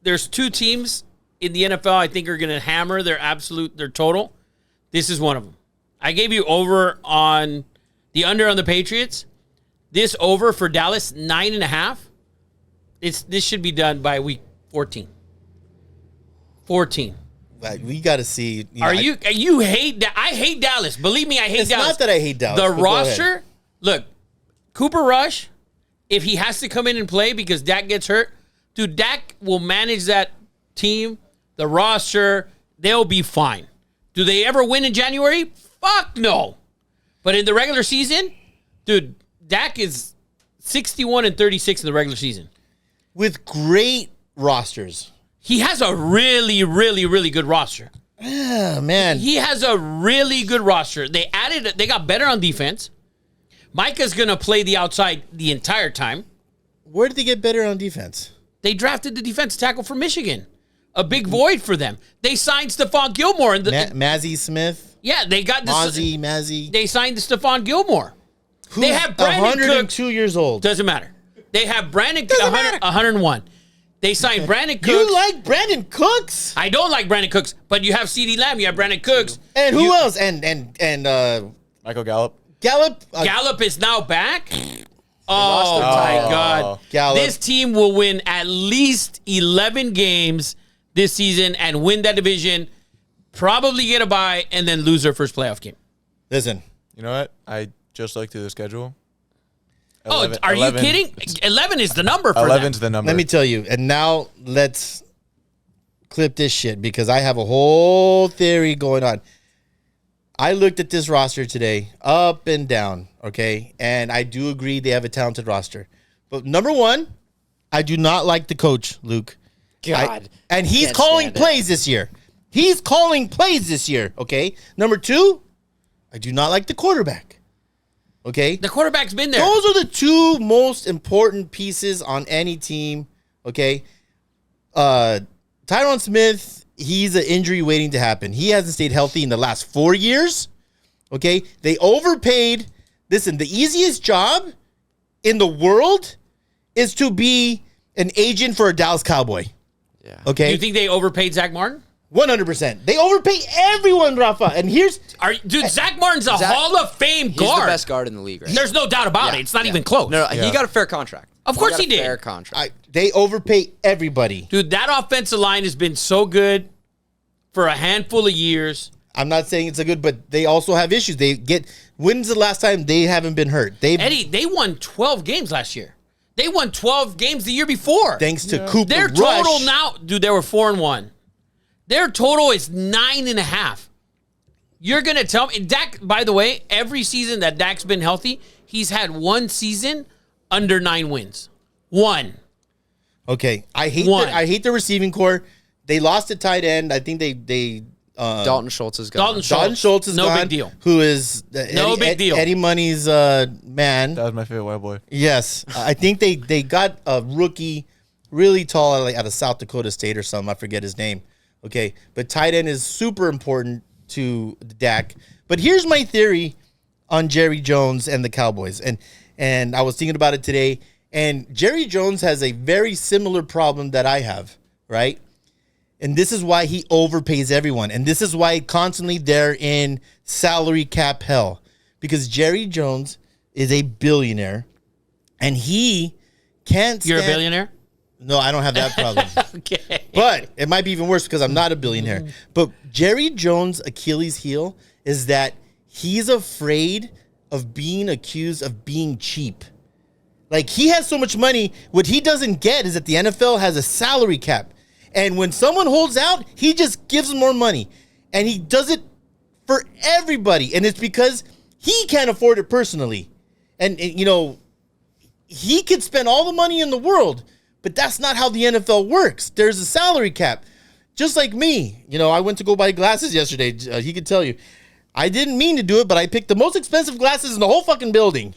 there's two teams in the NFL I think are going to hammer their total. This is one of them. I gave you over on the under on the Patriots. This over for Dallas, 9.5. This should be done by week 14. 14. We got to see. You hate that? I hate Dallas. Believe me, I hate Dallas. It's not that I hate Dallas. The roster, look, Cooper Rush, if he has to come in and play because Dak gets hurt, dude, Dak will manage that team, the roster. They'll be fine. Do they ever win in January? Fuck no. But in the regular season, dude, Dak is 61-36 in the regular season. With great rosters. He has a really, really, really good roster. Yeah, man. He has a really good roster. They got better on defense. Micah's going to play the outside the entire time. Where did they get better on defense? They drafted the defense tackle from Michigan. A big void for them. They signed Stephon Gilmore. Mazzie Smith? Yeah, they got this. Mazzie. They signed Stephon Gilmore. They have Brandon 102 Cooks. Years old. Doesn't matter. They have Brandon Cooks, 101. They signed Brandon Cooks. You like Brandon Cooks? I don't like Brandon Cooks, but you have CeeDee Lamb, you have Brandon Cooks. And who else? And Michael Gallup. Gallup is now back. Oh my God. Gallup. This team will win at least 11 games this season and win that division, probably get a bye, and then lose their first playoff game. Listen. You know what? I just looked through the schedule. 11, are you kidding? 11 is the number for 11's the number. Let me tell you. And now let's clip this shit because I have a whole theory going on. I looked at this roster today, up and down, okay? And I do agree they have a talented roster. But number one, I do not like the coach, Luke. God. And he's calling plays this year. He's calling plays this year, okay? Number two, I do not like the quarterback. Okay? The quarterback's been there. Those are the two most important pieces on any team, okay? Tyron Smith, he's an injury waiting to happen. He hasn't stayed healthy in the last 4 years, okay? They overpaid. Listen, the easiest job in the world is to be an agent for a Dallas Cowboy. Yeah. Okay? Do you think they overpaid Zach Martin? 100%. They overpay everyone, Rafa. And Zach Martin's a Hall of Fame guard. He's the best guard in the league, right? There's no doubt about it. It's not even close. No, he got a fair contract. Of course he did. Fair contract. They overpay everybody. Dude, that offensive line has been so good for a handful of years. I'm not saying it's a good, but they also have issues. When's the last time they haven't been hurt? Eddie, they won 12 games last year. They won 12 games the year before. Thanks to Cooper Their Rush. total now, dude, they were 4-1. Their total is 9.5. You're going to tell me, Dak, by the way, every season that Dak's been healthy, he's had one season under 9 wins. One. Okay. I hate the receiving core. They lost a tight end. I think they Dalton Schultz is gone. Dalton Schultz is no gone. big deal. Who is big deal. Eddie Money's man. That was my favorite white boy. Yes. I think they got a rookie really tall out of South Dakota State or something. I forget his name. Okay, but tight end is super important to Dak. But here's my theory on Jerry Jones and the Cowboys. And I was thinking about it today. And Jerry Jones has a very similar problem that I have, right? And this is why he overpays everyone. And this is why constantly they're in salary cap hell. Because Jerry Jones is a billionaire. And he can't stand... You're a billionaire? No, I don't have that problem. Okay. But it might be even worse because I'm not a billionaire. But Jerry Jones' Achilles heel is that he's afraid of being accused of being cheap. Like, he has so much money. What he doesn't get is that the NFL has a salary cap. And when someone holds out, he just gives them more money. And he does it for everybody. And it's because he can't afford it personally. And you know, he could spend all the money in the world. But that's not how the NFL works. There's a salary cap. Just like me. You know, I went to go buy glasses yesterday. He could tell you. I didn't mean to do it, but I picked the most expensive glasses in the whole fucking building.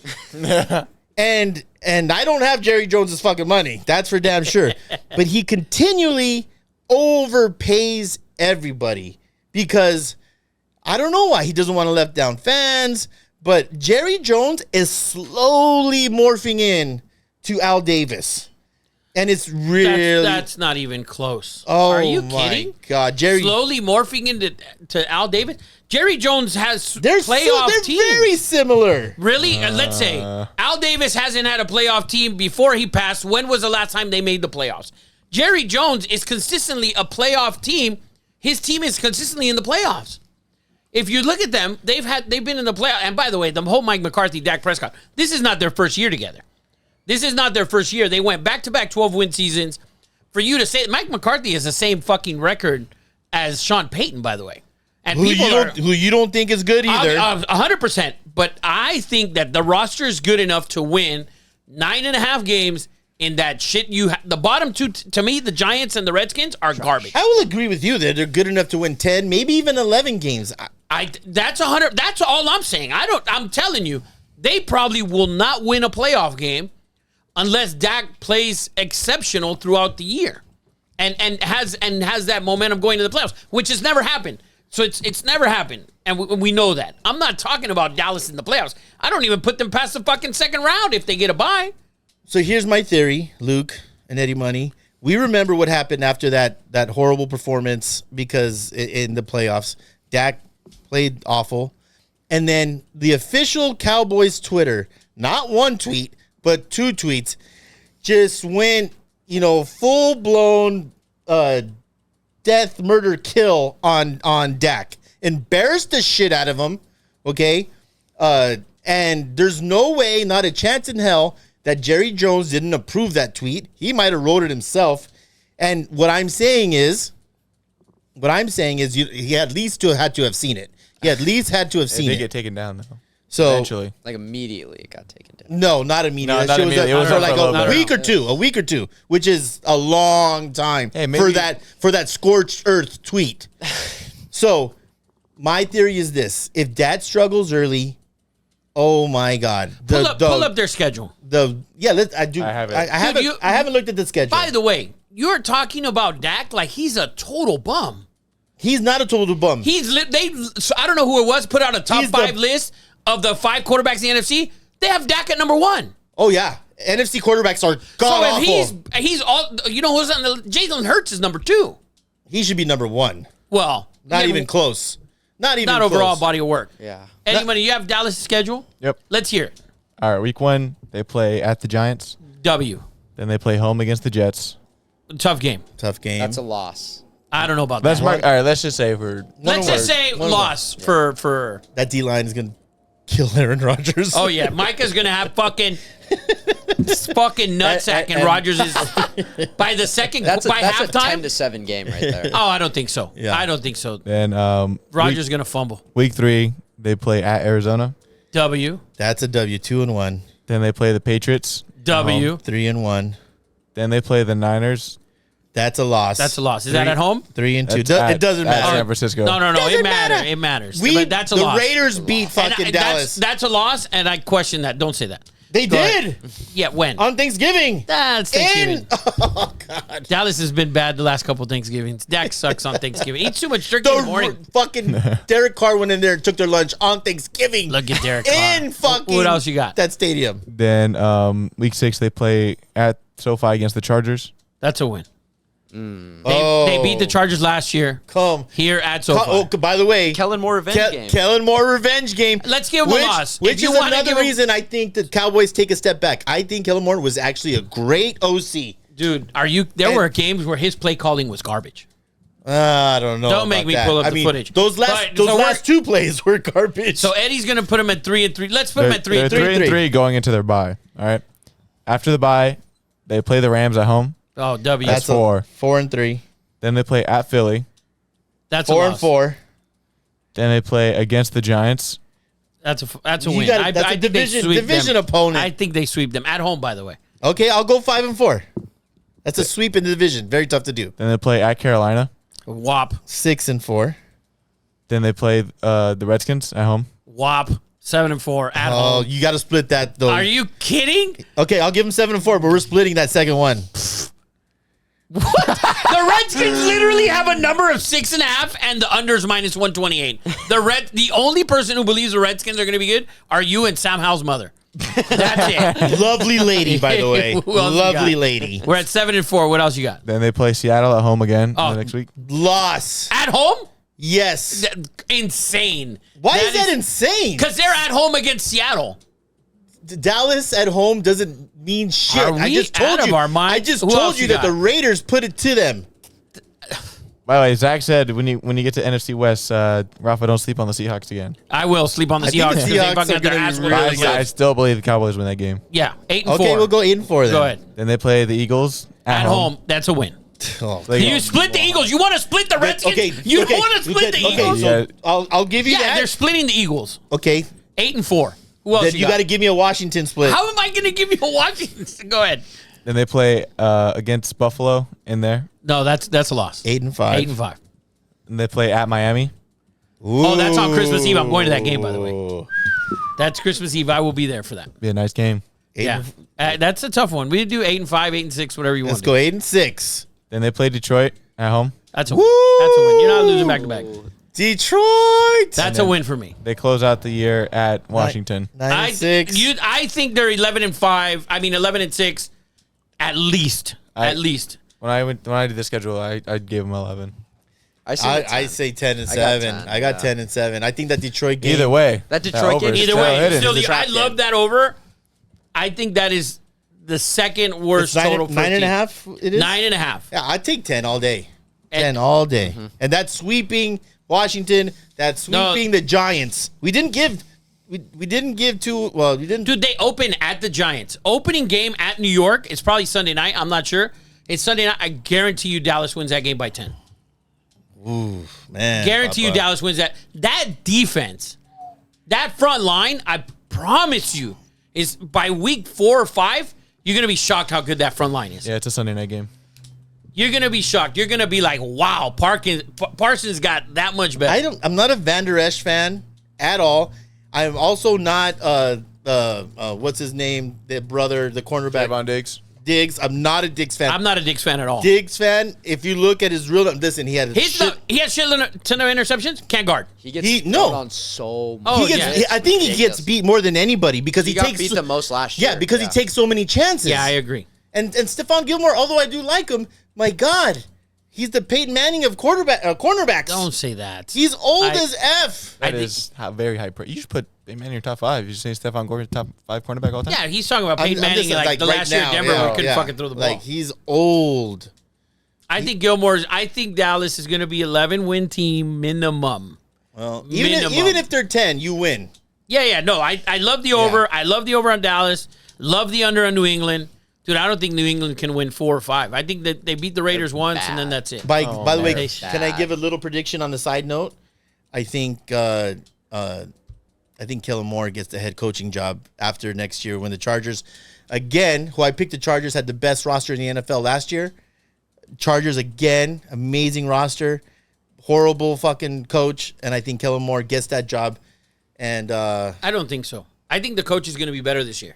And I don't have Jerry Jones's fucking money. That's for damn sure. But he continually overpays everybody because I don't know why he doesn't want to let down fans. But Jerry Jones is slowly morphing in to Al Davis. And it's really That's not even close. Oh, Are you my kidding? God, Jerry. Slowly morphing into Al Davis. Jerry Jones has They're playoff teams. very similar. Really? Let's say Al Davis hasn't had a playoff team before he passed. When was the last time they made the playoffs? Jerry Jones is consistently a playoff team. His team is consistently in the playoffs. If you look at them, they've been in the playoffs. And by the way, the whole Mike McCarthy, Dak Prescott, this is not their first year together. This is not their first year. They went back-to-back 12-win seasons. For you to say Mike McCarthy has the same fucking record as Sean Payton, by the way. And Who you don't think is good either. 100%. But I think that the roster is good enough to win 9.5 games in that shit. The bottom two, to me, the Giants and the Redskins are garbage. I will agree with you that they're good enough to win 10, maybe even 11 games. That's 100. That's all I'm saying. I'm telling you, they probably will not win a playoff game unless Dak plays exceptional throughout the year, and has that momentum going to the playoffs, which has never happened. So it's never happened, and we know that. I'm not talking about Dallas in the playoffs. I don't even put them past the fucking second round if they get a bye. So here's my theory, Luke and Eddie Money. We remember what happened after that horrible performance because in the playoffs, Dak played awful, and then the official Cowboys Twitter, not one tweet, but 2 tweets, just went, full-blown death, murder, kill on Dak. Embarrassed the shit out of him, okay? And there's no way, not a chance in hell, that Jerry Jones didn't approve that tweet. He might have wrote it himself. And what I'm saying is he at least had to have seen it. He at least had to have seen It it. did get taken down, though. So Eventually. Like immediately it got taken down. No, not immediately. No, not That shit immediately. It was for for like a little a bit. week or two, which is a long time Hey, maybe- for that scorched earth tweet. So my theory is this: if Dad struggles early, oh my God, Pull up their schedule. I do. I have it. I haven't looked at the schedule. By the way, you're talking about Dak like he's a total bum. He's not a total bum. I don't know who it was, put out a top He's 5 list of the 5 quarterbacks in the NFC. They have Dak at number 1. Oh yeah, NFC quarterbacks are god awful. So if he's all, who's on the Jalen Hurts is number 2. He should be number 1. Well, Not even close. Not even not close. overall body of work. Yeah. Eddie Money, you have Dallas' schedule? Yep. Let's hear it. All right, week 1, they play at the Giants. W. Then they play home against the Jets. Tough game. Tough game. That's a loss. I don't know about Let's that. mark. All right, let's just say for Let's just say loss for. That D line is gonna kill Aaron Rodgers. Oh yeah, Micah's gonna have fucking nutsack, and Rodgers is by the second That's by a halftime. 10-7 game right there. Oh, I don't think so. Yeah. I don't think so. then Rodgers gonna fumble. week 3, they play at Arizona. W. That's a W. 2-1. Then they play the Patriots. W. 3-1. Then they play the Niners. That's a loss. That's a loss. Is that at home? 3-2. At- It doesn't at matter. San Francisco. No. Doesn't It matters. matter. It matters. We, But that's a the loss. Raiders beat fucking Dallas. That's a loss, and I question that. Don't say that. They Go did ahead. Yeah, when? on Thanksgiving. That's Thanksgiving. Oh God. Dallas has been bad the last couple Thanksgivings. Dak sucks on Thanksgiving. Eats too much turkey in the morning. Fucking Derek Carr went in there and took their lunch on Thanksgiving. Look at Derek Carr. In fucking What else you got? that stadium. Then week 6, they play at SoFi against the Chargers. That's a win. They beat the Chargers last year here at SoFi. Oh, by the way, Kellen Moore revenge game. Kellen Moore revenge game. Let's give him a loss. Which If you is wanna another give him- reason I think the Cowboys take a step back. I think Kellen Moore was actually a great OC. Dude, there were games where his play calling was garbage. I don't know. Don't make about me that. pull up I the mean, footage. Those But- last 2 plays were garbage. So Eddie's going to put him at 3-3. Let's put him at 3-3. They're 3-3 going into their bye. All right. After the bye, they play the Rams at home. Oh, W. That's 4. 4-3. Then they play at Philly. That's a 4-4. Then they play against the Giants. That's a You win. got it. That's a think they division sweep them. opponent. I think they sweep them at home, by the way. Okay, I'll go 5-4. That's a sweep in the division. Very tough to do. Then they play at Carolina. Whop. 6-4. Then they play the Redskins at home. Whop. 7-4 at Oh, home. you got to split that though. Are you kidding? Okay, I'll give them 7-4, but we're splitting that second one. The Redskins literally have a number of 6.5, and the unders -128. The only person who believes the Redskins are going to be good are you and Sam Howell's mother. That's it. Lovely lady, by the way. Who else you Lovely got? lady. We're at 7-4. What else you got? Then they play Seattle at home again in the next week. Loss. At home? Yes. Insane. Why is that insane? Because they're at home against Seattle. Dallas at home doesn't mean shit. Are I we just told out of you. our mind? I just Who told else you you that got? the Raiders put it to them. By the way, Zach said when you get to NFC West, Rafa, don't sleep on the Seahawks again. I will sleep on the I think Seahawks the because they Seahawks fucking are got their gonna ass be whooped. really good. I still believe the Cowboys win that game. Yeah, 8-4. Okay, we'll go 8-4 then. Go ahead. Then they play the Eagles at home. That's a win. Oh, Like- You split the Eagles. You want to split the Redskins? You want to split the Eagles? So I'll give you Yeah, they're that. splitting the Eagles. Okay, 8-4. Who else then you got got? to give me a Washington split. How am I going to give you a Washington? Go ahead. Then they play against Buffalo in there. No, that's a loss. 8-5. 8-5. And they play at Miami. Oh, that's on Christmas Eve. I'm going to that game, by the way. That's Christmas Eve. I will be there for that. Be a nice game. Yeah, that's a tough one. We do 8-5, 8-6, whatever you want. Let's go 8-6. Then they play Detroit at home. That's a win. That's a win. You're not losing back to back. Detroit. That's a win for me. They close out the year at Washington. 9-6. I think they're 11-5. I mean 11-6, at least. At least. When I did the schedule, I gave them 11. I say 10-7. I got 10-7. I think that Detroit game. Either way, That Detroit over game- is Either still way, hidden. still, It's a I trap love game. that over. I think that is the second worst It's total. For a team. 9.5. It is 9.5. Yeah, I'd take 10 all day. And- 10 all day. And that's sweeping Washington. That's sweeping the Giants. We didn't give two. Well, we didn't. Dude, they open at the Giants. Opening game at New York. It's probably Sunday night. I'm not sure. It's Sunday night. I guarantee you Dallas wins that game by 10. Ooh, man. Guarantee you Papa. Dallas wins that. That defense, that front line, I promise you, is by week 4 or 5, you're going to be shocked how good that front line is. Yeah, it's a Sunday night game. You're going to be shocked. You're going to be like, wow, Parsons got that much better. I'm not a Van Der Esch fan at all. I'm also not what's his name? The brother, the cornerback. Trayvon Diggs. Diggs. I'm not a Diggs fan. I'm not a Diggs fan at all. Diggs fan. If you look at his real, listen, he had He has ton of interceptions. Can't guard. He gets He- thrown no. on so much. Oh, He gets, yeah. I think he gets beat more than anybody because He he, got takes beat the most last year. Yeah, because he takes so many chances. Yeah, I agree. And Stephon Gilmore, although I do like him, my God, he's the Peyton Manning of cornerbacks. Don't say that. He's old I- as F. That is very high praise. You should put Peyton Manning in your top 5. You should say Stephon Gordon top 5 cornerback all the time. Yeah, he's talking about Peyton I'm Manning just, like the right last year now, at Denver yeah, where he couldn't yeah. fucking throw the ball. Like, he's old. I think Dallas is going to be 11-win team minimum. Well, Minimum. even if they're 10, you win. Yeah. No, I love the over. I love the over on Dallas. Love the under on New England. Dude, I don't think New England can win 4 or 5. I think that they beat the Raiders once and then that's it. By the way, man. can I give a little prediction on the side note? I think Kellen Moore gets the head coaching job after next year when the Chargers, again, who I picked the Chargers had the best roster in the NFL last year. Chargers again, amazing roster, horrible fucking coach, and I think Kellen Moore gets that job. And I don't think so. I think the coach is going to be better this year.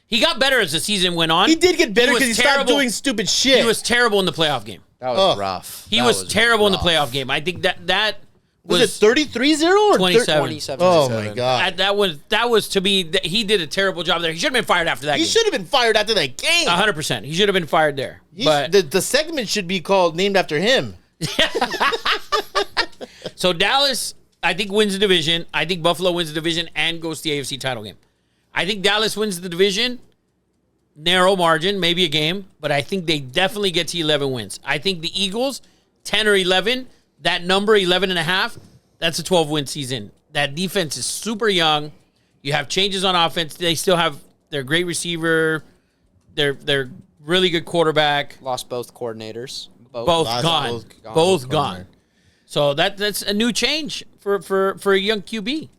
He got better as the season went on. he did get better was because he stopped terrible. doing stupid shit. He was terrible in the playoff game. That was rough. He That was terrible in the rough. playoff game. I think that was it 33-0 or 27. 27. Oh my God! that was to me. He did a terrible job there. He should have been fired after that He game. should have been fired after that game. 100%. He should have been fired there. But The segment should be called named after him. so Dallas, I think, wins the division. I think Buffalo wins the division and goes to the AFC title game. I think Dallas wins the division, narrow margin, maybe a game, but I think they definitely get to 11 wins. I think the Eagles, 10 or 11, that number 11.5, that's a 12-win season. That defense is super young. You have changes on offense. They still have their great receiver, their really good quarterback. Lost both coordinators. Both Lost gone. both Both gone. So that's a new change for a young QB.